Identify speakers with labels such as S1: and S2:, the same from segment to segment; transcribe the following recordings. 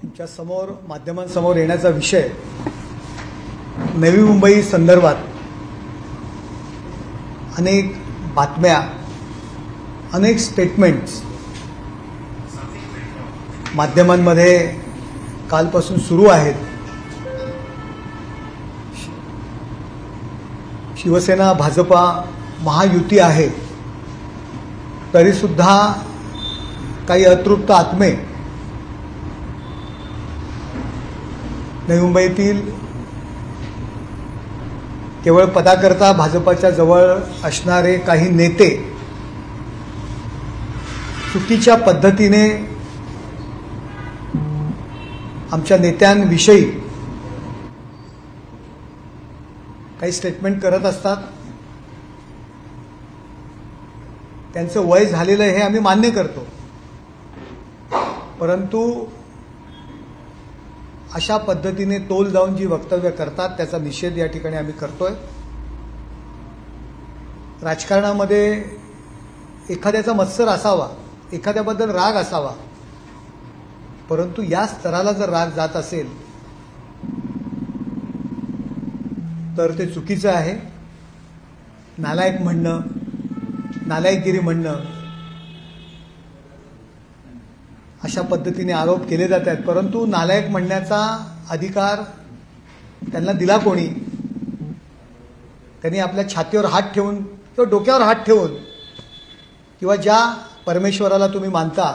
S1: तुमच्या समोर माध्यमांसमोर येण्याचा विषय नवी मुंबई संदर्भात अनेक बातम्या, अनेक स्टेटमेंट्स माध्यमांमध्ये कालपासून सुरू आहेत। शिवसेना भाजपा महायुती आहे, तरी सुद्धा काही अतृप्त आत्मे नवी मुंबईतील केवळ पदाकरता भाजपाच्या जवळ असणारे काही नेते चुकीच्या पद्धतीने आमच्या नेत्यांविषयी काही स्टेटमेंट करत असतात। त्यांचं वय झालेलं हे आम्ही मान्य करतो, परंतु अशा पद्धतीने तोल जाऊन जी वक्तव्य करतात त्याचा निषेध या ठिकाणी आम्ही करतोय। राजकारणामध्ये एखाद्याचा मत्सर असावा, एखाद्याबद्दल राग असावा, परंतु या स्तराला जर राग जात असेल तर ते चुकीचं आहे। नालायक म्हणणं, नालायकगिरी म्हणणं, अशा पद्धतीने आरोप केले जात आहेत, परंतु नालायक म्हणण्याचा अधिकार त्यांना दिला कोणी? त्यांनी आपल्या छातीवर हात ठेवून किंवा डोक्यावर हात ठेवून किंवा ज्या परमेश्वराला तुम्ही मानता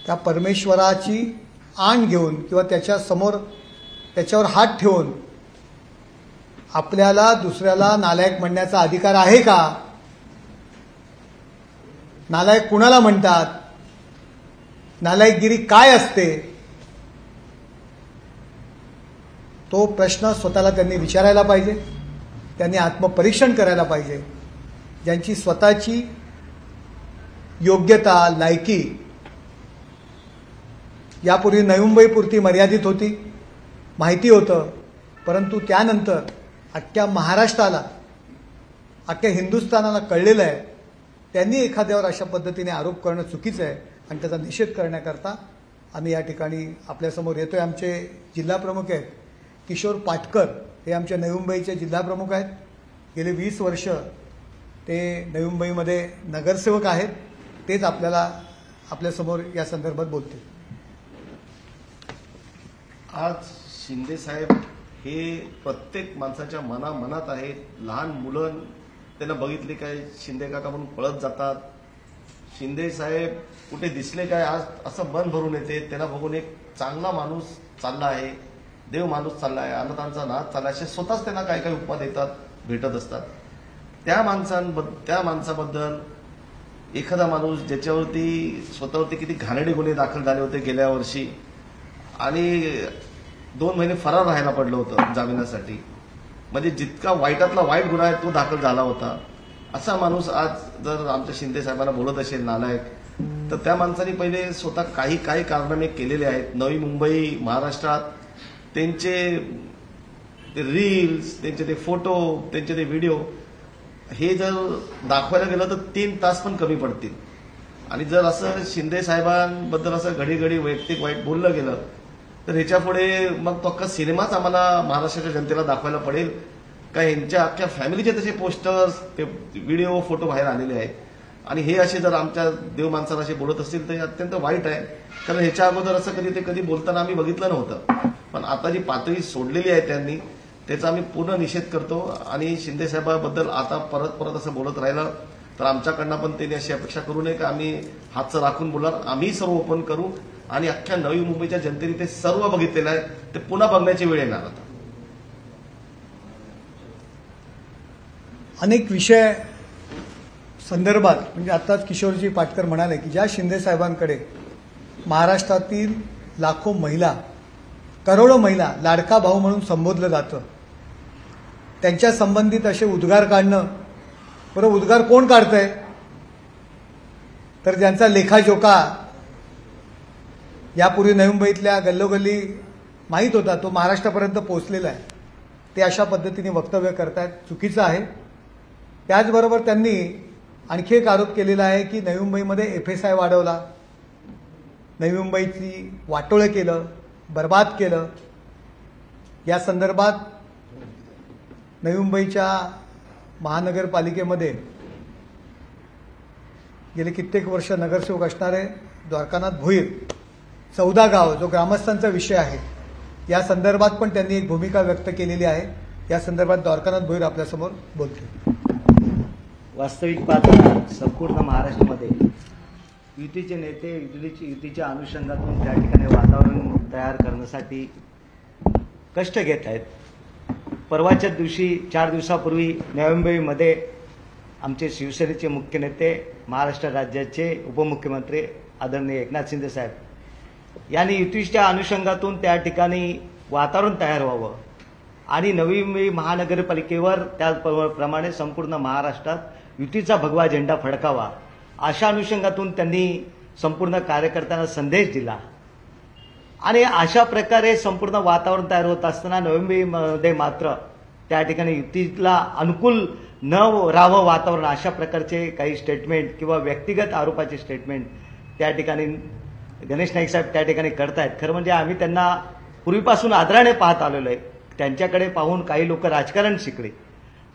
S1: त्या परमेश्वराची आण घेऊन किंवा त्याच्यावर हात ठेवून आपल्याला दुसऱ्याला नालायक म्हणण्याचा अधिकार आहे का? नालायक कुणाला म्हणतात? नालायकगिरी काय असते? तो प्रश्न स्वतःला त्यांनी विचारायला पाहिजे, त्यांनी आत्मपरीक्षण करायला पाहिजे। ज्यांची स्वतःची योग्यता, लायकी यापूर्वी नवी मुंबईपुरती मर्यादित होती, माहिती होतं, परंतु त्यानंतर अख्ख्या महाराष्ट्राला, अख्ख्या हिंदुस्थानाला कळलेलं आहे। त्यांनी एखाद्यावर अशा पद्धतीने आरोप करणं चुकीचं आहे आणि त्याचा निषेध करण्याकरता आम्ही या ठिकाणी आपल्यासमोर येतोय। आमचे जिल्हा प्रमुख आहेत किशोर पाटकर, हे आमच्या नवी मुंबईचे जिल्हा प्रमुख आहेत। गेले 20 वर्ष ते नवी मुंबईमध्ये नगरसेवक आहेत। तेच आपल्यासमोर या संदर्भात बोलतील।
S2: आज शिंदे साहेब हे प्रत्येक माणसाच्या मनात आहेत। लहान मुलं त्यांना बघितले काय शिंदे काका म्हणून पळत जातात। शिंदे साहेब कुठे दिसले काय आज असं मन भरून येते। त्यांना बघून एक चांगला माणूस चालला आहे, देव माणूस चालला आहे, अनाथांचा नाथ चालला आहे, असे स्वतःच त्यांना काय काय उपमा देतात, भेटत असतात। त्या माणसाबद्दल एखादा माणूस ज्याच्यावरती स्वतःवरती किती घाणेरडे गुन्हे दाखल झाले होते गेल्या वर्षी आणि 2 महिने फरार राहायला पडलं होतं जामिनासाठी, म्हणजे जितका वाईटातला वाईट गुन्हा आहे तो दाखल झाला होता, असा माणूस आज जर आमच्या शिंदे साहेबांना बोलत असेल नालायक, तर त्या माणसाने पहिले स्वतः काही कारनामे केलेले आहेत। नवी मुंबई महाराष्ट्रात त्यांचे ते रील्स, त्यांचे ते फोटो, त्यांचे ते व्हिडिओ हे जर दाखवायला गेलं तर 3 तास पण कमी पडतील। आणि जर असं शिंदे साहेबांबद्दल असं घडी वैयक्तिक वाईट बोललं गेलं तर ह्याच्या पुढे मग तो अख्खा सिनेमाच आम्हाला महाराष्ट्राच्या जनतेला दाखवायला पडेल का यांच्या अख्ख्या फॅमिलीचे तसे पोस्टर्स, ते व्हिडिओ, फोटो बाहेर आलेले आहेत। आणि हे असे जर आमच्या देव माणसाला असे बोलत असतील तर हे अत्यंत वाईट आहे, कारण ह्याच्या अगोदर असं कधी बोलताना आम्ही बघितलं नव्हतं। पण आता जी पातळी सोडलेली आहे त्यांनी, त्याचा आम्ही पूर्ण निषेध करतो। आणि शिंदे साहेबांबद्दल आता परत असं बोलत राहिलं तर आमच्याकडनं पण त्यांनी अशी अपेक्षा करू नये की आम्ही हातचं राखून बोलणार। आम्ही सर्व ओपन करू आणि अख्ख्या नवी मुंबईच्या जनतेने ते सर्व बघितलेलं आहे, ते पुन्हा बघण्याची वेळ येणार आता।
S1: अनेक विषय संदर्भात म्हणजे आताच किशोरजी पाटकर म्हणाले की ज्या शिंदे साहेबांकडे महाराष्ट्रातील लाखो महिला, करोडो महिला लाडका भाऊ म्हणून संबोधलं जातं, त्यांच्या संबंधित असे उद्गार काढणं, बरं उद्गार कोण काढतंय? तर ज्यांचा लेखाजोखा यापूर्वी नवी मुंबईतल्या गल्लोगल्ली माहीत होता, तो महाराष्ट्रापर्यंत पोहोचलेला आहे। ते अशा पद्धतीने वक्तव्य करतात, चुकीचं आहे। त्याचबरोबर त्यांनी आणखी एक आरोप केलेला आहे की नवी मुंबईमध्ये FSI वाढवला, नवी मुंबईची वाटोळं केलं, बर्बाद केलं. या संदर्भात नवी मुंबईच्या महानगरपालिकेमध्ये गेले कित्येक वर्ष नगरसेवक असणारे द्वारकानाथ भोईर, 14 गाव जो ग्रामस्थांचा विषय आहे, या संदर्भात पण त्यांनी एक भूमिका व्यक्त केलेली आहे. या संदर्भात द्वारकानाथ भोईर आपल्यासमोर बोलतील.
S3: वास्तविक पाहता संपूर्ण महाराष्ट्रामध्ये युतीचे नेते युतीच्या अनुषंगातून त्या ठिकाणी वातावरण तयार करण्यासाठी कष्ट घेत आहेत. परवाच्या दिवशी 4 दिवसापूर्वी नवी मुंबईमध्ये आमचे शिवसेनेचे मुख्य नेते, महाराष्ट्र राज्याचे उपमुख्यमंत्री आदरणीय एकनाथ शिंदे साहेब यांनी युतीच्या अनुषंगातून त्या ठिकाणी वातावरण तयार व्हावं आणि नवी मुंबई महानगरपालिकेवर त्याप्रमाणे संपूर्ण महाराष्ट्रात युतीचा भगवा झेंडा फडकावा अशा अनुषंगातून त्यांनी संपूर्ण कार्यकर्त्यांना संदेश दिला. आणि अशा प्रकारे संपूर्ण वातावरण तयार होत असताना नवी मुंबईमध्ये मात्र त्या ठिकाणी युतीला अनुकूल न राहावं वातावरण, अशा प्रकारचे काही स्टेटमेंट किंवा व्यक्तिगत आरोपाचे स्टेटमेंट त्या ठिकाणी गणेश नाईक साहेब त्या ठिकाणी करतायत. खरं म्हणजे आम्ही त्यांना पूर्वीपासून आदराने पाहत आलेलो आहे. त्यांच्याकडे पाहून काही लोक राजकारण शिकले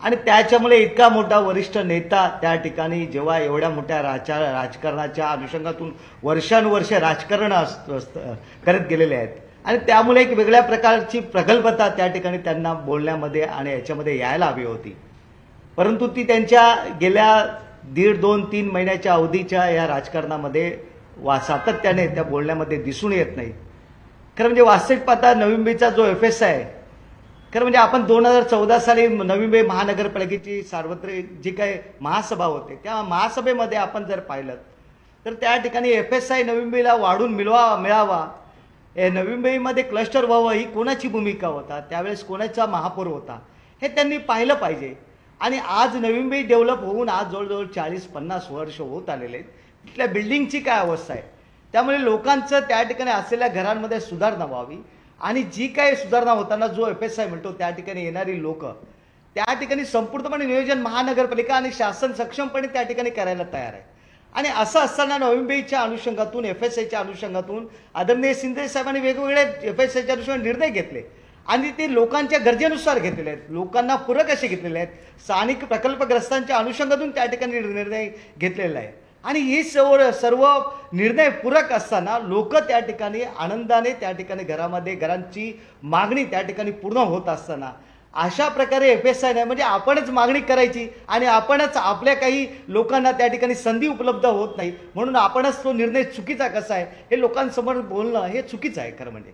S3: आणि त्याच्यामुळे इतका मोठा वरिष्ठ नेता त्या ठिकाणी जेव्हा एवढ्या मोठ्या राजकारणाच्या अनुषंगातून वर्षानुवर्ष राजकारण करत गेलेले आहेत आणि त्यामुळे एक वेगळ्या प्रकारची प्रगल्भता त्या ठिकाणी त्यांना बोलण्यामध्ये आणि याच्यामध्ये यायला हवी होती. परंतु ती त्यांच्या गेल्या 1.5, 2, 3 महिन्याच्या अवधीच्या या राजकारणामध्ये सातत्याने त्या बोलण्यामध्ये दिसून येत नाही. खरं म्हणजे वास्तविक पाहता नवी मुंबईचा जो FSI आहे, खरं म्हणजे आपण 2014 साली नवी मुंबई महानगरपालिकेची सार्वत्रिक जी काही महासभा होते त्या महासभेमध्ये आपण जर पाहिलं तर त्या ठिकाणी FSI नवी मुंबईला वाढून मिळावा, नवी मुंबईमध्ये क्लस्टर व्हावं ही कोणाची भूमिका होता, त्यावेळेस कोणाचा महापौर होता हे त्यांनी पाहिलं पाहिजे. आणि आज नवी मुंबई डेव्हलप होऊन आज जवळजवळ 40-50 वर्ष होत आलेले आहेत. तिथल्या बिल्डिंगची काय अवस्था आहे, त्यामुळे लोकांचं त्या ठिकाणी असलेल्या घरांमध्ये सुधारणा व्हावी आणि जी काही सुधारणा होताना जो FSI म्हणतो त्या ठिकाणी येणारी लोक त्या ठिकाणी संपूर्णपणे नियोजन महानगरपालिका आणि शासन सक्षमपणे त्या ठिकाणी करायला तयार आहे. आणि असं असताना नवी मुंबईच्या अनुषंगातून FSIच्या अनुषंगातून आदरणीय शिंदे साहेबांनी वेगवेगळे FSIच्या अनुषंगाने निर्णय घेतले आणि ते लोकांच्या गरजेनुसार घेतलेले आहेत, लोकांना पूरक असे घेतलेले आहेत. स्थानिक प्रकल्पग्रस्तांच्या अनुषंगातून त्या ठिकाणी निर्णय घेतलेला आहे आणि हे सर्व निर्णय पूरक असताना लोक त्या ठिकाणी आनंदाने त्या ठिकाणी घरांची मागणी त्या ठिकाणी पूर्ण होत असताना अशा प्रकारे FSI नाही म्हणजे आपणच मागणी करायची आणि आपणच आपल्या काही लोकांना त्या ठिकाणी संधी उपलब्ध होत नाही म्हणून आपणच तो निर्णय चुकीचा कसा आहे हे लोकांसमोर बोलणं हे चुकीचं आहे. खरं म्हणजे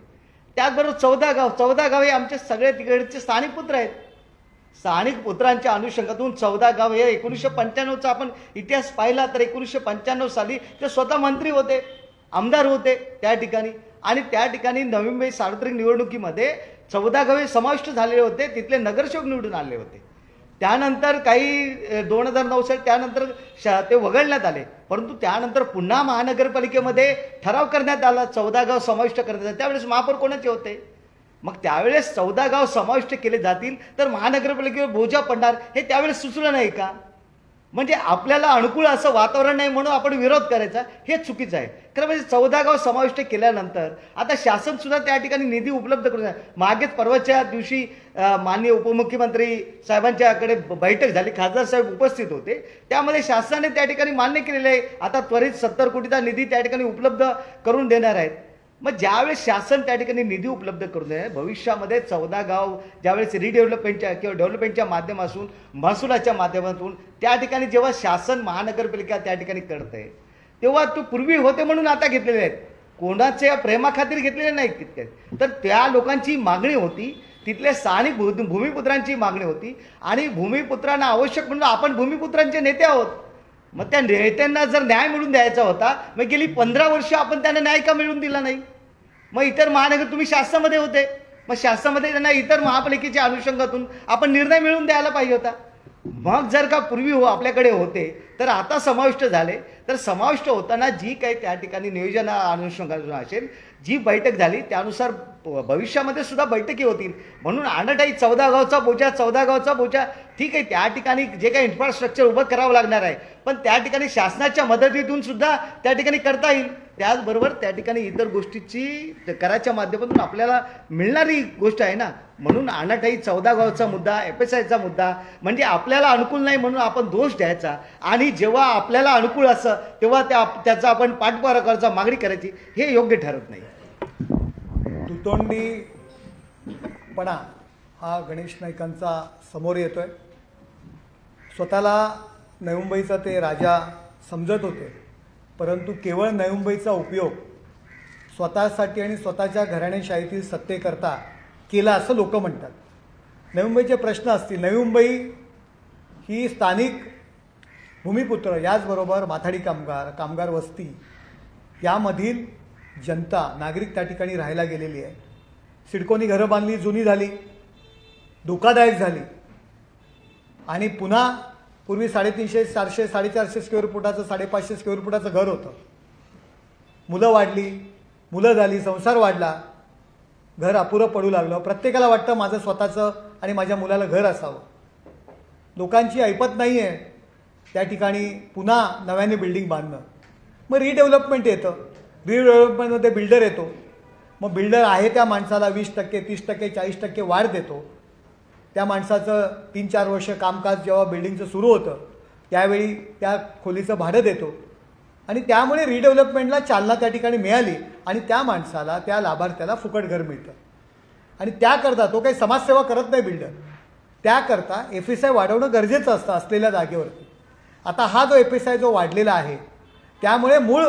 S3: त्याचबरोबर 14 गाव हे आमचे सगळे तिकडचे स्थानिक पुत्र आहेत. स्थानिक पुत्रांच्या अनुषंगातून 14 गाव हे 1995चा आपण इतिहास पाहिला तर 1995 साली ते स्वतः मंत्री होते, आमदार होते त्या ठिकाणी आणि त्या ठिकाणी नवी मुंबई सार्वत्रिक निवडणुकीमध्ये 14 गावे समाविष्ट झालेले होते, तिथले नगरसेवक निवडून आले होते. त्यानंतर काही 2009 साली त्यानंतर ते वगळण्यात आले, परंतु त्यानंतर पुन्हा महानगरपालिकेमध्ये ठराव करण्यात आला 14 गाव समाविष्ट करण्यात आले. त्यावेळेस महापौर कोणाचे होते, मग त्यावेळेस 14 गाव समाविष्ट केले जातील तर महानगरपालिकेवर बोजा पडणार हे त्यावेळेस सुचलं नाही का. म्हणजे आपल्याला अनुकूल असं वातावरण नाही म्हणून आपण विरोध करायचा हे चुकीचं आहे. खरं म्हणजे 14 गाव समाविष्ट केल्यानंतर आता शासन सुद्धा त्या ठिकाणी निधी उपलब्ध करून मागेच परवाच्या दिवशी माननीय उपमुख्यमंत्री साहेबांच्याकडे बैठक झाली, खासदार साहेब उपस्थित होते, त्यामध्ये शासनाने त्या ठिकाणी मान्य केलेले आहे आता त्वरित 70 कोटीचा निधी त्या ठिकाणी उपलब्ध करून देणार आहेत. मग ज्यावेळेस शासन त्या ठिकाणी निधी उपलब्ध करून देणार भविष्यामध्ये 14 गाव ज्यावेळेस रिडेव्हलपमेंटच्या किंवा डेव्हलपमेंटच्या माध्यमातून महसुलाच्या माध्यमातून त्या ठिकाणी जेव्हा शासन महानगरपालिका त्या ठिकाणी करते तेव्हा तो पूर्वी होते म्हणून आता घेतलेले आहेत, कोणाच्या प्रेमाखातीर घेतलेले नाहीत तितके. तर त्या लोकांची मागणी होती, तिथल्या स्थानिक भूमिपुत्रांची मागणी होती आणि भूमिपुत्रांना आवश्यक म्हणून आपण भूमिपुत्रांचे नेते आहोत. मग त्या नेत्यांना जर न्याय मिळवून द्यायचा होता मग गेली 15 वर्ष आपण त्यांना न्याय का मिळवून दिला नाही. मग इतर महानगर तुम्ही शासनामध्ये होते, मग शासनामध्ये त्यांना इतर महापालिकेच्या अनुषंगातून आपण निर्णय मिळवून द्यायला पाहिजे होता. मग जर का पूर्वी आपल्याकडे होते तर आता समाविष्ट झाले तर समाविष्ट होताना जी काही त्या ठिकाणी नियोजन अनुषंगातून असेल जी बैठक झाली त्यानुसार भविष्यामध्ये सुद्धा बैठकी होतील. म्हणून अनटाई 14 गावचा बोजा ठीक आहे, त्या ठिकाणी जे काही इन्फ्रास्ट्रक्चर उभं करावं लागणार आहे पण त्या ठिकाणी शासनाच्या मदतीतून सुद्धा त्या ठिकाणी करता येईल. त्याचबरोबर त्या ठिकाणी इतर गोष्टीची कराच्या माध्यमातून आपल्याला मिळणारी गोष्ट आहे ना. म्हणून अनाठाई 14 गावचा मुद्दा, FSIचा मुद्दा म्हणजे आपल्याला अनुकूल नाही म्हणून आपण दोष द्यायचा आणि जेव्हा आपल्याला अनुकूल असं तेव्हा त्याचा आपण पाठपुरावा करायचा, मागणी करायची, हे योग्य ठरत नाही.
S1: तुतोंडीपणा हा गणेश नाईकांचा समोर येतोय. स्वतःला नवी मुंबईचा ते राजा समजत होते, परंतु केवळ नवी मुंबईचा उपयोग स्वतःसाठी आणि स्वतःच्या घराणेशाहीतील सत्तेकरता केला असं लोक म्हणतात. नवी मुंबईचे प्रश्न असतील. नवी मुंबई ही स्थानिक भूमिपुत्र, याचबरोबर माथाडी कामगार, कामगार वस्ती यामधील जनता, नागरिक त्या ठिकाणी राहायला गेलेली आहे. सिडकोनी घरं बांधली, जुनी झाली, धोकादायक झाली आणि पुन्हा पूर्वी 350, 400, 450 स्क्वेअर फुटाचं, 550 स्क्वेअर फुटाचं घर होतं. मुलं वाढली, मुलं झाली, संसार वाढला, घर अपुरं पडू लागलं. प्रत्येकाला वाटतं माझं स्वतःचं आणि माझ्या मुलाला घर असावं. लोकांची ऐपत नाही आहे त्या ठिकाणी पुन्हा नव्याने बिल्डिंग बांधणं. मग रिडेव्हलपमेंट येतं. रिडेव्हलपमेंटमध्ये बिल्डर येतो. मग बिल्डर आहे त्या माणसाला 20%, 30%, 40% वाढ देतो. त्या माणसाचं 3-4 वर्ष कामकाज जेव्हा बिल्डिंगचं सुरू होतं त्यावेळी त्या खोलीचं भाडं देतो आणि त्यामुळे रिडेव्हलपमेंटला चालना त्या ठिकाणी मिळाली आणि त्या माणसाला, त्या लाभार्थ्याला फुकट घर मिळतं. आणि त्याकरता तो काही समाजसेवा करत नाही बिल्डर, त्याकरता FSI वाढवणं गरजेचं असतं असलेल्या जागेवरती. आता हा जो FSI जो वाढलेला आहे त्यामुळे मूळ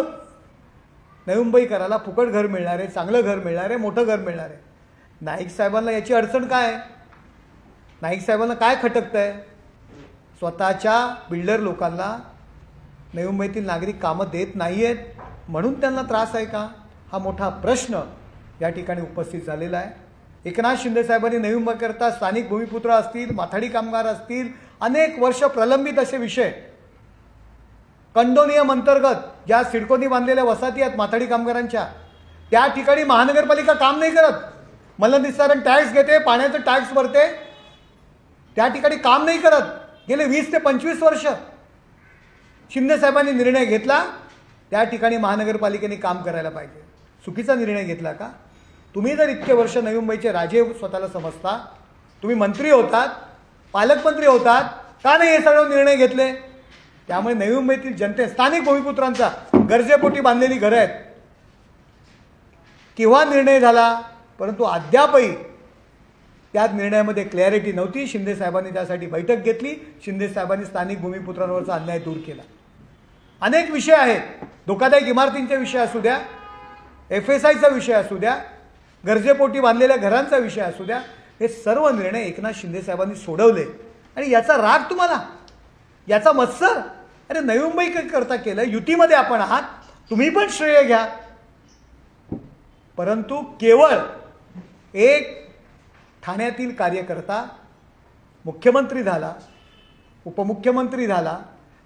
S1: नवी मुंबईकराला फुकट घर मिळणार आहे, चांगलं घर मिळणार आहे, मोठं घर मिळणार आहे. नाईक साहेबांना याची अडचण काय आहे? नाईक साहेबांना काय खटकतं आहे? स्वतःच्या बिल्डर लोकांना नवी मुंबईतील नागरिक कामं देत नाही आहेत म्हणून त्यांना त्रास आहे का? हा मोठा प्रश्न या ठिकाणी उपस्थित झालेला आहे. एकनाथ शिंदे साहेबांनी नवी मुंबईकरता स्थानिक भूमिपुत्र असतील, माथाडी कामगार असतील, अनेक वर्ष प्रलंबित असे विषय, कंडोनियम अंतर्गत ज्या सिडकोनी बांधलेल्या वसाहती आहेत माथाडी कामगारांच्या, त्या ठिकाणी महानगरपालिका काम नाही करत. मलनिस्सारण टॅक्स घेते, पाण्याचं टॅक्स भरते, त्या ठिकाणी काम नाही करत. गेले 20 ते 25 वर्ष शिंदे साहेबांनी निर्णय घेतला त्या ठिकाणी महानगरपालिकेने काम करायला पाहिजे. चुकीचा निर्णय घेतला का? तुम्ही जर इतके वर्ष नवी मुंबईचे राजे स्वतःला समजता, तुम्ही मंत्री होतात, पालकमंत्री होतात, का नाही हे सगळे निर्णय घेतले? त्यामुळे नवी मुंबईतील जनते, स्थानिक भूमिपुत्रांचा गरजेपोटी बांधलेली घरं आहेत. केव्हा निर्णय झाला, परंतु अद्यापही त्या निर्णयामध्ये क्लॅरिटी नव्हती. शिंदे साहेबांनी त्यासाठी बैठक घेतली. शिंदे साहेबांनी स्थानिक भूमिपुत्रांवरचा अन्याय दूर केला. अनेक विषय आहेत, धोकादायक इमारतींचे विषय असू द्या, FSIचा विषय असू द्या, गरजेपोटी बांधलेल्या घरांचा विषय असू द्या, हे सर्व निर्णय एकनाथ शिंदे साहेबांनी सोडवले. आणि याचा राग तुम्हाला, याचा मत्सर, अरे नवी मुंबई करता केलं, युतीमध्ये आपण आहात, तुम्ही पण श्रेय घ्या. परंतु केवळ एक ठाण्यातील कार्यकर्ता मुख्यमंत्री झाला, उपमुख्यमंत्री झाला,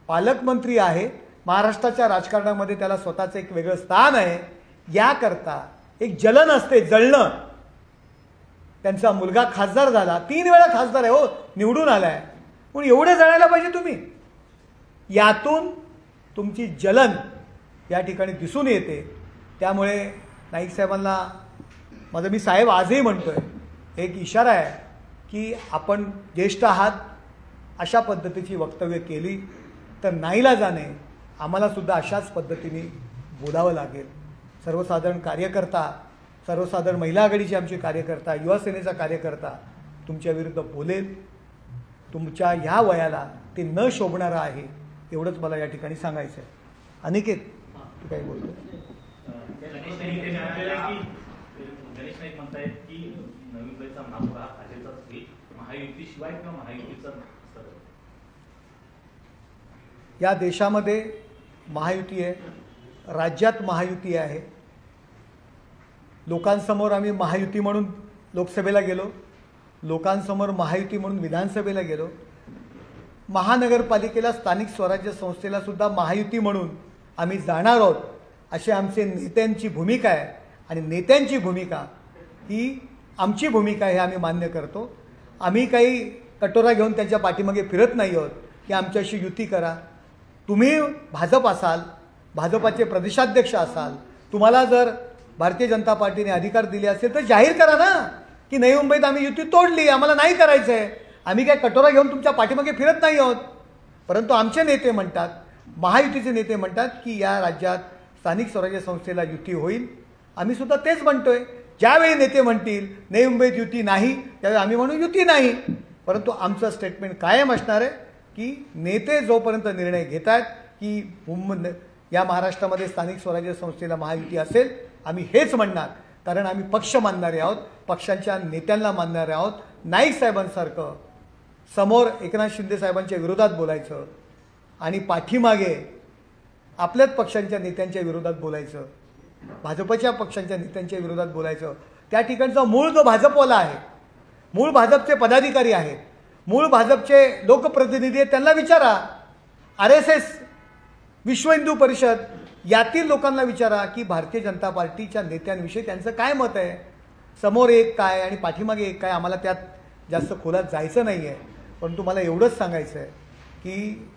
S1: पालकमंत्री आहे, महाराष्ट्राच्या राजकारणामध्ये त्याला स्वतःचं एक वेगळं स्थान आहे, याकरता एक जलन असते, जळणं. त्यांचा मुलगा खासदार झाला, 3 वेळा खासदार आहे, हो, निवडून आलाय, पण एवढे जळायला पाहिजे तुम्ही? यातून तुमची जलन या ठिकाणी दिसून येते. त्यामुळे नाईक साहेबांना माझं, मी साहेब आजही म्हणतोय, एक इशारा आहे की आपण ज्येष्ठ आहात, अशा पद्धतीची वक्तव्य केली तर नाईलाजाने आम्हालासुद्धा अशाच पद्धतीने बोलावं लागेल. सर्वसाधारण कार्यकर्ता, सर्वसाधारण महिला आघाडीचे आमचे कार्यकर्ता, युवा सेनेचा कार्यकर्ता तुमच्या विरुद्ध बोलेल. तुमच्या ह्या वयाला ते न शोभणारं आहे, एवढंच मला या ठिकाणी सांगायचं आहे. अनिकेत, तू काय बोलतो?
S4: गणेश नाईक म्हणतायत की नवी मुंबईचा महापौर हा भाजपचाच होईल, महायुतीशिवाय किंवा महायुतीचा नसतं.
S1: या देशामध्ये महायुती आहे, राज्यात महायुती आहे. लोकांसमोर आम्ही महायुती म्हणून लोकसभेला गेलो, लोकांसमोर महायुती म्हणून विधानसभेला गेलो. महानगरपालिकेला, स्थानिक स्वराज्य संस्थेला सुद्धा महायुती म्हणून आम्ही जाणार आहोत, अशी आमचे नेत्यांची भूमिका आहे. आणि नेत्यांची भूमिका ही आमची भूमिका आहे, हे आम्ही मान्य करतो. आम्ही काही कटोरा घेऊन त्यांच्या पाठीमागे फिरत नाही आहोत की आमच्याशी युती करा. तुम्ही भाजप असाल, भाजपाचे प्रदेशाध्यक्ष असाल, तुम्हाला जर भारतीय जनता पार्टीने अधिकार दिले असेल तर जाहीर करा ना की नवी मुंबईत आम्ही युती तोडली, आम्हाला नाही करायचं आहे. आम्ही काय कटोरा घेऊन तुमच्या पाठीमागे फिरत नाही आहोत. परंतु आमचे नेते म्हणतात, महायुतीचे नेते म्हणतात की या राज्यात स्थानिक स्वराज्य संस्थेला युती होईल. आम्ही सुद्धा तेच म्हणतोय. ज्यावेळी नेते म्हणतील नवी मुंबईत युती नाही, त्यावेळी आम्ही म्हणू युती नाही. परंतु आमचं स्टेटमेंट कायम असणार आहे की नेते जोपर्यंत निर्णय घेत आहेत की या महाराष्ट्रामध्ये स्थानिक स्वराज्य संस्थेला महायुती असेल, आम्ही हेच म्हणणार. कारण आम्ही पक्ष मानणारे आहोत, पक्षांच्या नेत्यांना मानणारे आहोत. नाईक साहेबांसारखं समोर एकनाथ शिंदे साहेबांच्या विरोधात बोलायचं आणि पाठीमागे आपल्याच पक्षांच्या नेत्यांच्या विरोधात बोलायचं, भाजपच्या पक्षांच्या नेत्यांच्या विरोधात बोलायचं. त्या ठिकाणचा मूळ जो भाजपवाला आहे, मूळ भाजपचे पदाधिकारी आहेत, मूळ भाजपचे लोकप्रतिनिधी आहेत, त्यांना विचारा. RSS, विश्व हिंदू परिषद यातील लोकांना विचारा की भारतीय जनता पार्टीच्या नेत्यांविषयी त्यांचं काय मत आहे. समोर एक काय आणि पाठीमागे एक काय, आम्हाला त्यात जास्त खोलात जायचं नाही आहे. परंतु मला एवढंच सांगायचं आहे की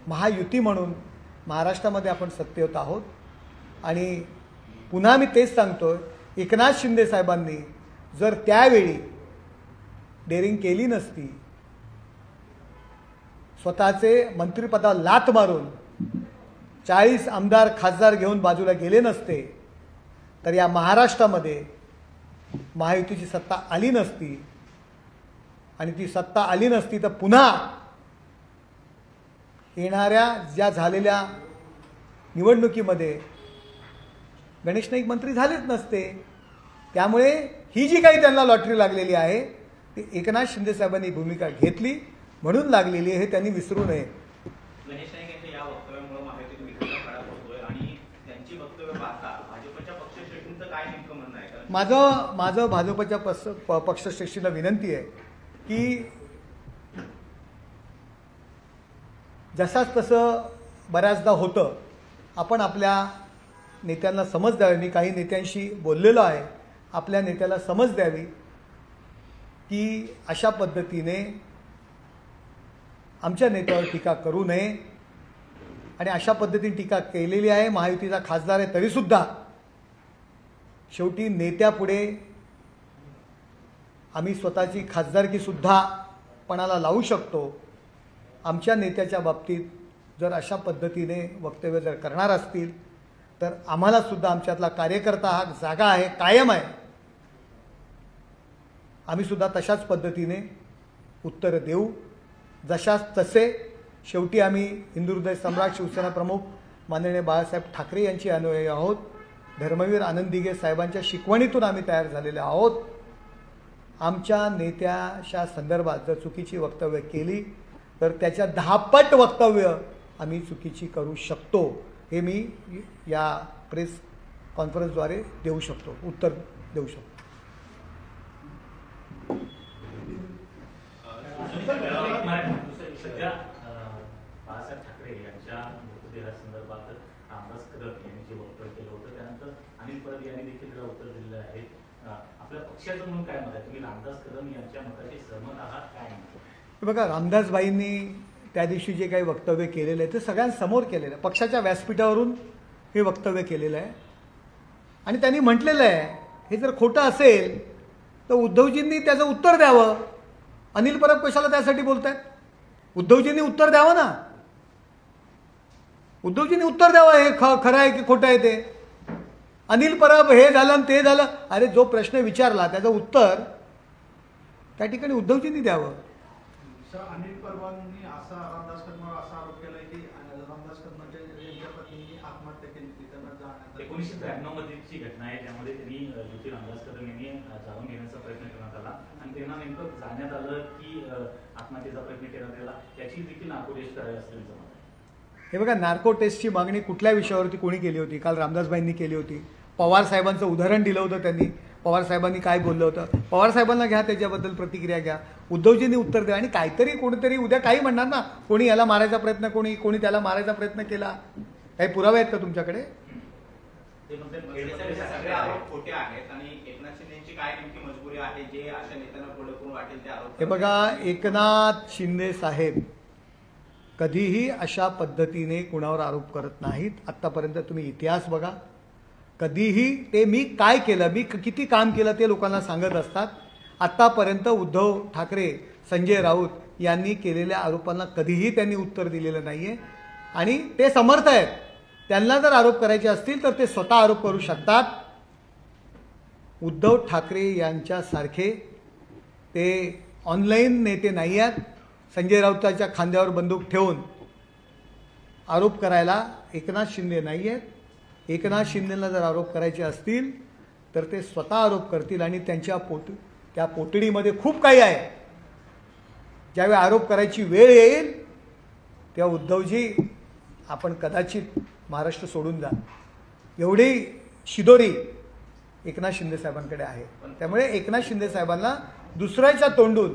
S1: महायुती म्हणून महाराष्ट्रामध्ये आपण सत्तेत आहोत. आणि पुन्हा मी तेच सांगतोय, एकनाथ शिंदे साहेबांनी जर त्यावेळी डेअरिंग केली नसती, स्वतःचे मंत्रिपदाला लाथ मारून 40 आमदार खासदार घेऊन बाजूला गेले नसते, तर या महाराष्ट्रामध्ये महायुतीची सत्ता आली नसती. आणि ती सत्ता आली नसती तर पुन्हा येणाऱ्या ज्या झालेल्या निवडणुकीमध्ये गणेश नाईक मंत्री झालेच नसते. त्यामुळे ही जी काही त्यांना लॉटरी लागलेली आहे ती एकनाथ शिंदे साहेबांनी भूमिका घेतली म्हणून लागलेली आहे, हे त्यांनी विसरू नये.
S4: गणेश नाईक यांच्या या वक्तव्यामुळे महायुतीत विखुरलेला काळा पडतोय आणि त्यांची वक्तव्य पाहता भाजपच्या पक्षश्रेष्ठींचं काय नेमकं म्हणणं आहे? कारण
S1: माझं भाजपच्या पक्षश्रेष्ठीला विनंती आहे की जसाच तसं बऱ्याचदा होतं, आपण आपल्या नेत्यांना समज द्यावी. मी काही नेत्यांशी बोललेलो आहे, आपल्या नेत्याला समज द्यावी की अशा पद्धतीने आमच्या नेत्यावर टीका करू नये. आणि अशा पद्धतीने टीका केलेली आहे, महायुतीचा खासदार आहे तरीसुद्धा शेवटी नेत्यापुढे आम्ही स्वतःची खासदारकीसुद्धा पणाला लावू शकतो. आमच्या नेत्याच्या बाबतीत जर अशा पद्धतीने वक्तव्य जर करणार असतील तर आम्हालासुद्धा आमच्यातला कार्यकर्ता हा जागा आहे, कायम आहे. आम्हीसुद्धा तशाच पद्धतीने उत्तर देऊ जशाच तसे. शेवटी आम्ही हिंदू हृदय सम्राट शिवसेना प्रमुख माननीय बाळासाहेब ठाकरे यांची अनुयायी आहोत. धर्मवीर आनंद दिघे साहेबांच्या शिकवणीतून आम्ही तयार झालेले आहोत. आमच्या नेत्याच्या संदर्भात जर चुकीची वक्तव्य केली तर त्याच्या 10 पट वक्तव्य आम्ही चुकीची करू शकतो, हे मी या प्रेस कॉन्फरन्सद्वारे देऊ शकतो, उत्तर देऊ शकतो.
S4: सध्या बाळासाहेब ठाकरे यांच्या मृतदेहासंदर्भात रामदास कदम यांनी जे वक्तव्य केलं होतं, त्यानंतर अनिल परब यांनी देखील त्याला उत्तर दिलेलं आहे. आपल्या पक्षाचं म्हणून काय मत आहे? तुम्ही रामदास कदम यांच्या मताशी सहमत आहात काय?
S1: बघा, रामदासबाईंनी त्या दिवशी जे काही वक्तव्य केलेलं आहे ते सगळ्यांसमोर केलेलं आहे. पक्षाच्या व्यासपीठावरून हे वक्तव्य केलेलं आहे आणि त्यांनी म्हटलेलं आहे हे जर खोटं असेल तर उद्धवजींनी त्याचं उत्तर द्यावं. अनिल परब कशाला त्यासाठी बोलतायत? उद्धवजींनी उत्तर द्यावं ना. उद्धवजींनी उत्तर द्यावं हे खरं आहे की खोटं आहे ते. अनिल परब हे झालं आणि ते झालं, अरे जो प्रश्न विचारला त्याचं उत्तर त्या ठिकाणी उद्धवजींनी द्यावं.
S5: अनिल परबांनी असा रामदास कदमावर असा आरोप केलाय की रामदास कदमाच्या पत्नीने आत्महत्या केली. त्यांना
S4: 1993 मध्येची घटना आहे, त्यामध्ये त्यांनी ज्योती रामदास कदम यांनी जाणून घेण्याचा प्रयत्न करण्यात आला आणि त्यांना नेमकं जाणण्यात आलं की आत्महत्येचा प्रयत्न करण्यात आला. याची देखील नार्को टेस्ट करावी असं त्यांचं मत आहे.
S1: हे बघा, नार्को टेस्टची मागणी कुठल्या विषयावरती कोणी केली होती? काल रामदासबाईंनी केली होती. पवार साहेबांचं उदाहरण दिलं होतं त्यांनी. पवार साहेबांनी काय बोललं होतं? पवार साहेबांना घ्या, त्याच्याबद्दल प्रतिक्रिया घ्या. उद्धवजींनी उत्तर द्या. आणि काहीतरी कोणीतरी उद्या काही म्हणणार ना, कोणी याला मारायचा प्रयत्न, कोणी त्याला मारायचा प्रयत्न केला. काही पुरावे आहेत का तुमच्याकडे?
S6: सगळे आरोप खोटे आहेत आणि एकनाथ शिंदेची काय नेमकी मजबुरी आहे जे अशा नेत्यांना पुढे करून वाटेल ते आरोप?
S1: हे बघा, एकनाथ शिंदे साहेब कधीही अशा पद्धतीने कुणावर आरोप करत नाहीत. आत्तापर्यंत तुम्ही इतिहास बघा. कधीही ते मी काय केलं, मी किती काम केलं ते लोकांना सांगत असतात. आत्तापर्यंत उद्धव ठाकरे, संजय राऊत यांनी केलेल्या आरोपांना कधीही त्यांनी उत्तर दिलेलं नाही आहे आणि ते समर्थ आहेत. त्यांना जर आरोप करायचे असतील तर ते स्वतः आरोप करू शकतात. उद्धव ठाकरे यांच्यासारखे ते ऑनलाईन नेते नाही आहेत. संजय राऊतांच्या खांद्यावर बंदूक ठेवून आरोप करायला एकनाथ शिंदे नाही आहेत. एकनाथ शिंदेला जर आरोप करायचे असतील तर ते स्वतः आरोप करतील आणि त्यांच्या त्या पोटडीमध्ये खूप काही आहे. ज्यावेळी आरोप करायची वेळ येईल तेव्हा उद्धवजी आपण कदाचित महाराष्ट्र सोडून जा, एवढी शिदोरी एकनाथ शिंदे साहेबांकडे आहे. त्यामुळे एकनाथ शिंदे साहेबांना दुसऱ्याच्या तोंडून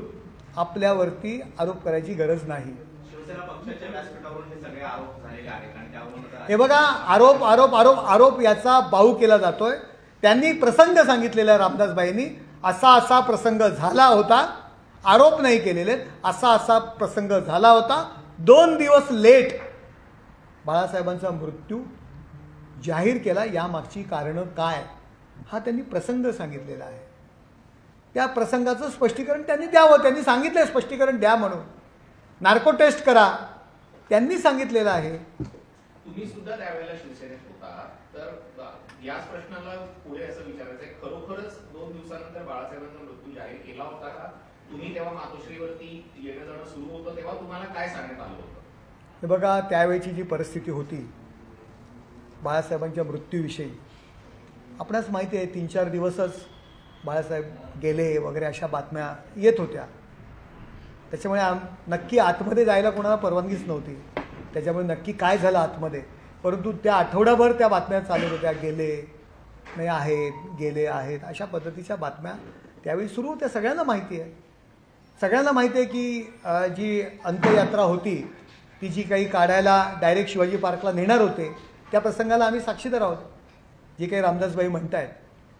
S1: आपल्यावरती आरोप करायची गरज नाही.
S6: शिवसेना पक्षाच्या व्यासपीठावरून हे सगळे आरोप झालेले आहेत आणि त्यावरून
S1: हे बघा, आरोप आरोप आरोप आरोप याचा बाऊ केला जातोय. त्यांनी प्रसंग सांगितलेला रामदासबाईंनी, असा असा प्रसंग झाला होता, आरोप नाही केलेले, असा असा प्रसंग झाला होता. 2 दिवस लेट बाळासाहेबांचा मृत्यू जाहीर केला. यामागची कारणं काय हा त्यांनी प्रसंग सांगितलेला आहे. त्या प्रसंगाचं स्पष्टीकरण त्यांनी द्यावं. त्यांनी सांगितलं स्पष्टीकरण द्या म्हणून. नार्को टेस्ट करा त्यांनी सांगितलेलं आहे.
S6: तुम्ही सुद्धा त्यावेळेला शिवसेनेत होता, तर याच प्रश्नाला पुढे असं विचारायचं आहे, खरोखरच 2 दिवसानंतर बाळासाहेबांचा मृत्यू जाहीर केला होता का? तुम्ही तेव्हा मातोश्रीवरती येणं जाणं सुरू होतं तेव्हा तुम्हाला काय सांगण्यात आलं होतं?
S1: हे बघा, त्यावेळची जी परिस्थिती होती बाळासाहेबांच्या मृत्यूविषयी आपणास माहिती आहे. 3-4 दिवसच बाळासाहेब गेले वगैरे अशा बातम्या येत होत्या. त्याच्यामुळे नक्की आतमध्ये जायला कोणाला परवानगीच नव्हती. त्याच्यामुळे नक्की काय झालं आतमध्ये, परंतु त्या आठवडाभर त्या बातम्या चालू होत्या. गेले नाही आहेत, गेले आहेत, अशा पद्धतीच्या बातम्या त्यावेळी सुरू होत्या. सगळ्यांना माहिती आहे. सगळ्यांना माहिती आहे की जी अंत्ययात्रा होती ती जी काही काढायला डायरेक्ट शिवाजी पार्कला नेणार होते त्या प्रसंगाला आम्ही साक्षीदार आहोत. जे काही रामदासबाई म्हणत आहेत,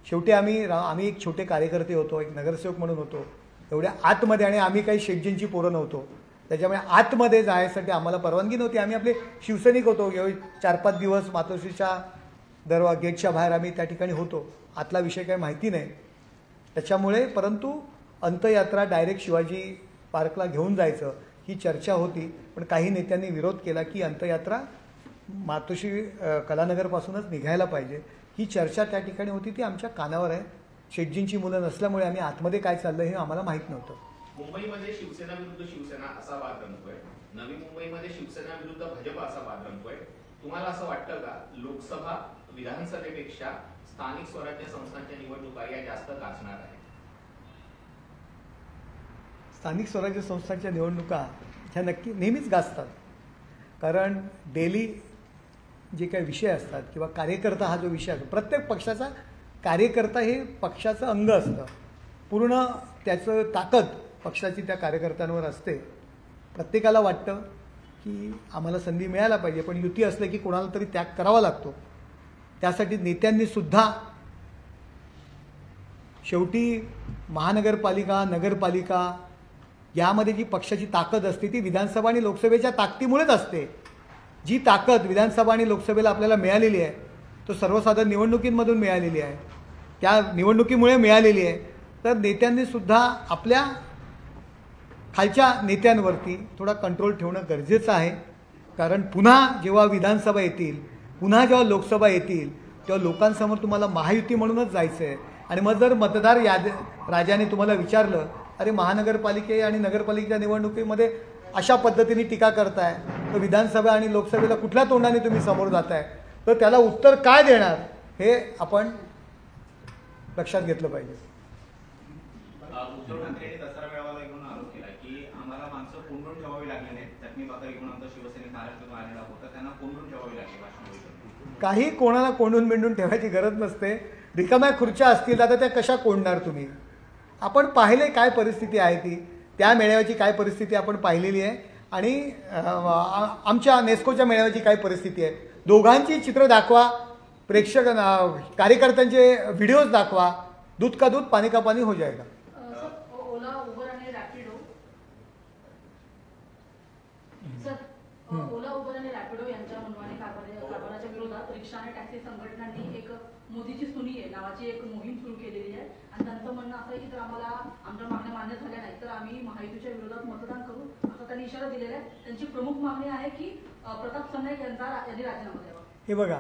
S1: शेवटी आम्ही एक छोटे कार्यकर्ते होतो, एक नगरसेवक म्हणून होतो एवढ्या आतमध्ये, आणि आम्ही काही शेटजींची पोरं नव्हतो. त्याच्यामुळे आतमध्ये जाण्यासाठी आम्हाला परवानगी नव्हती. आम्ही आपले शिवसैनिक होतो. 4-5 दिवस मातोश्रीच्या गेटच्या बाहेर आम्ही त्या ठिकाणी होतो. आतला विषय काही माहिती नाही त्याच्यामुळे. परंतु अंत्ययात्रा डायरेक्ट शिवाजी पार्कला घेऊन जायचं ही चर्चा होती. पण काही नेत्यांनी विरोध केला की अंत्ययात्रा मातोश्री कलानगरपासूनच निघायला पाहिजे. ही चर्चा त्या ठिकाणी होती, ती आमच्या कानावर आहे. शेटजींची मुलं नसल्यामुळे आम्ही आतमध्ये काय चाललं हे आम्हाला माहीत नव्हतं.
S6: मुंबईमध्ये शिवसेना विरुद्ध शिवसेना असा वाद रंगतोय, नवी मुंबईमध्ये शिवसेना विरुद्ध भाजप असा वाद रंगतोय. तुम्हाला असं वाटतं का लोकसभा विधानसभेपेक्षा स्थानिक स्वराज्य संस्थांच्या निवडणुका या जास्त गाजणार आहेत?
S1: स्थानिक स्वराज्य संस्थांच्या निवडणुका ह्या नक्की नेहमीच गाजतात. कारण डेली जे काही विषय असतात किंवा कार्यकर्ता हा जो विषय असतो, प्रत्येक पक्षाचा कार्यकर्ता हे पक्षाचं अंग असतं. पूर्ण त्याचं ताकद पक्षाची त्या कार्यकर्त्यांवर असते. प्रत्येकाला वाटतं की आम्हाला संधी मिळायला पाहिजे, पण युती असले की कोणाला तरी त्याग करावा लागतो. त्यासाठी नेत्यांनी सुद्धा शेवटी महानगरपालिका, नगरपालिका यामध्ये जी पक्षाची ताकद असते ती विधानसभा आणि लोकसभेच्या ताकदीमुळेच असते. जी ताकद विधानसभा आणि लोकसभेला आपल्याला मिळालेली आहे तो सर्वसाधारण निवडणुकींमधून मिळालेली आहे, त्या निवडणुकीमुळे मिळालेली आहे. तर नेत्यांनी सुद्धा आपल्या खालच्या नेत्यांवरती थोडा कंट्रोल ठेवणं गरजेचं आहे. कारण पुन्हा जेव्हा विधानसभा येतील, पुन्हा जेव्हा लोकसभा येतील, तेव्हा लोकांसमोर तुम्हाला महायुती म्हणूनच जायचं आहे. आणि मग जर मतदार राजाने तुम्हाला विचारलं, अरे महानगरपालिके आणि नगरपालिकेच्या निवडणुकीमध्ये अशा पद्धतीने टीका करताय, तर विधानसभा आणि लोकसभेला कुठल्या तोंडाने तुम्ही समोर जाताय, तर त्याला उत्तर काय देणार हे आपण लक्षात घेतलं पाहिजे.
S6: उद्धव ठाकरेंनी दसरा मेळाव्याला घेऊन आरोप केला की आम्हाला माणसं कोंडून ठेवावी लागली नाहीत, चटणी भाकरी घेऊन आमचा शिवसेनेत महाराष्ट्रातून आलेला होता, त्यांना कोंडून ठेवावी लागली.
S1: काही कोणाला कोंडून बिंडून ठेवायची गरज नसते. रिकाम्या खुर्च्या असतील आता त्या कशा कोंडणार तुम्ही? आपण पाहिले काय परिस्थिती आहे ती, त्या मेळाव्याची काय परिस्थिती आपण पाहिलेली आहे आणि आमच्या नेस्कोच्या मेळाव्याची काय परिस्थिती आहे. दोघांची चित्र दाखवा, प्रेक्षक कार्यकर्त्यांचे व्हिडिओज दाखवा, दूध का दूध पाणी का पाणी हो जाएगा.
S7: ओला, उबर आणि रॅपिडो ओला, उबर आणि रॅपिडो यांच्या मनमानी कारभाराच्या विरोधात रिक्षा आणि टॅक्सी संघटनांनी एक असं आहे की जर आम्हाला आमच्या मागण्या मान्य झाल्या नाही तर आम्ही महायुतीच्या विरोधात मतदान करू असं त्यांनी इशारा दिलेला आहे. त्यांची प्रमुख मागणी आहे की प्रताप सरनाईक यांनी राजीनामा द्यावा.
S1: हे बघा,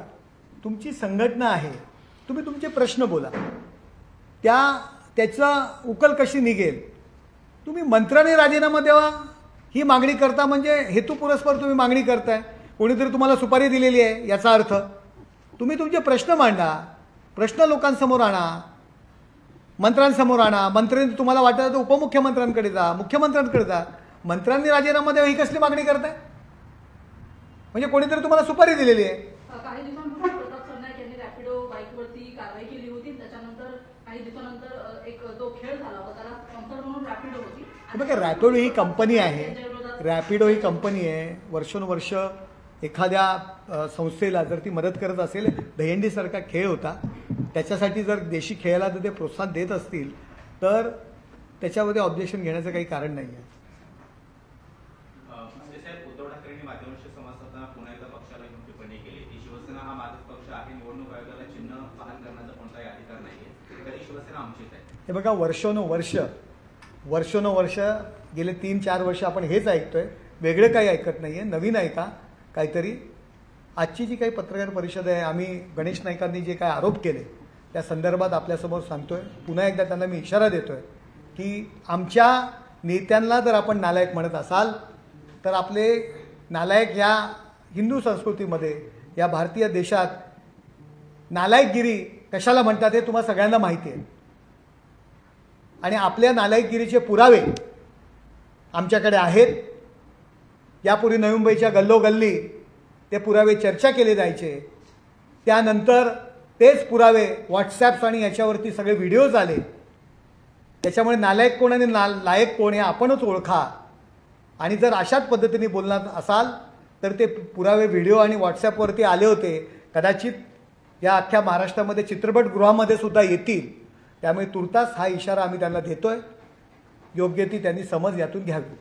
S1: तुमची संघटना आहे, तुम्ही तुमचे प्रश्न बोला, त्याचा उकल कशी निघेल. तुम्ही मंत्र्याने राजीनामा द्यावा ही मागणी करता म्हणजे हेतुपुरस्पर तुम्ही मागणी करताय. कोणीतरी तुम्हाला सुपारी दिलेली आहे याचा अर्थ. तुम्ही तुमचे प्रश्न मांडा, प्रश्न लोकांसमोर आणा, मंत्र्यांसमोर आणा. मंत्र्यांनी तुम्हाला वाटतं तर उपमुख्यमंत्र्यांकडे जा, मुख्यमंत्र्यांकडे जा. मंत्र्यांनी राजीनामा द्यावा ही कसली मागणी करताय? म्हणजे कोणीतरी तुम्हाला सुपारी दिलेली आहे.
S7: काही दिवसांपूर्वी प्रताप सरनाईक यांनी रॅपिडो बाईकवरती कारवाई केली होती. त्याच्यानंतर काही दिवसानंतर एक जो खेळ झाला होता त्याला स्पॉन्सर म्हणून रॅपिडो होती.
S1: बघा, रॅपिडो ही कंपनी आहे, रॅपिडो ही कंपनी आहे. वर्षोनुवर्ष एखाद्या संस्थेला जर ती मदत करत असेल, दहीहंडीसारखा खेळ होता, त्याच्यासाठी जर देशी खेळाला जर ते प्रोत्साहन देत असतील तर त्याच्यामध्ये ऑब्जेक्शन घेण्याचं काही कारण नाही आहे.
S8: उद्धव ठाकरेंनी माध्यमांशी संवाद साधताना पुन्हा एकदा पक्षाला घेऊन टिप्पणी केली की शिवसेना हा माझाच पक्ष आहे, निवडणूक आयोगाला चिन्ह पालन करण्याचा कोणताही अधिकार नाहीये, तरी शिवसेना आमचीच आहे.
S1: हे बघा, वर्षोनुवर्ष गेले 3-4 वर्ष आपण हेच ऐकतोय, वेगळं काही ऐकत नाहीये. नवीन ऐका काहीतरी. आजची जी काही पत्रकार परिषद आहे, आम्ही गणेश नाईकांनी जे काही आरोप केले त्या संदर्भात आपल्यासमोर सांगतोय. पुन्हा एकदा त्यांना मी इशारा देतोय की आमच्या नेत्यांना जर आपण नालायक म्हणत असाल तर आपले नालायक या हिंदू संस्कृतीमध्ये, या भारतीय देशात नालायकगिरी कशाला म्हणतात हे तुम्हाला सगळ्यांना माहिती आहे. आणि आपल्या नालायकगिरीचे पुरावे आमच्याकडे आहेत. यापूर्वी नवी मुंबईच्या गल्लोगल्ली ते पुरावे चर्चा केले जायचे. त्यानंतर तेच पुरावे व्हॉट्सॲप्स आणि याच्यावरती सगळे व्हिडिओज आले. त्याच्यामुळे नालायक कोण आणि लायक कोण हे आपणच ओळखा. आणि जर अशाच पद्धतीने बोलणार असाल तर ते पुरावे व्हिडिओ आणि व्हॉट्सॲपवरती आले होते, कदाचित या अख्ख्या महाराष्ट्रामध्ये चित्रपटगृहामध्ये सुद्धा येतील. त्यामुळे तुर्तास हा इशारा आम्ही त्यांना देतोय. योग्य ती त्यांनी समज यातून घ्यावी.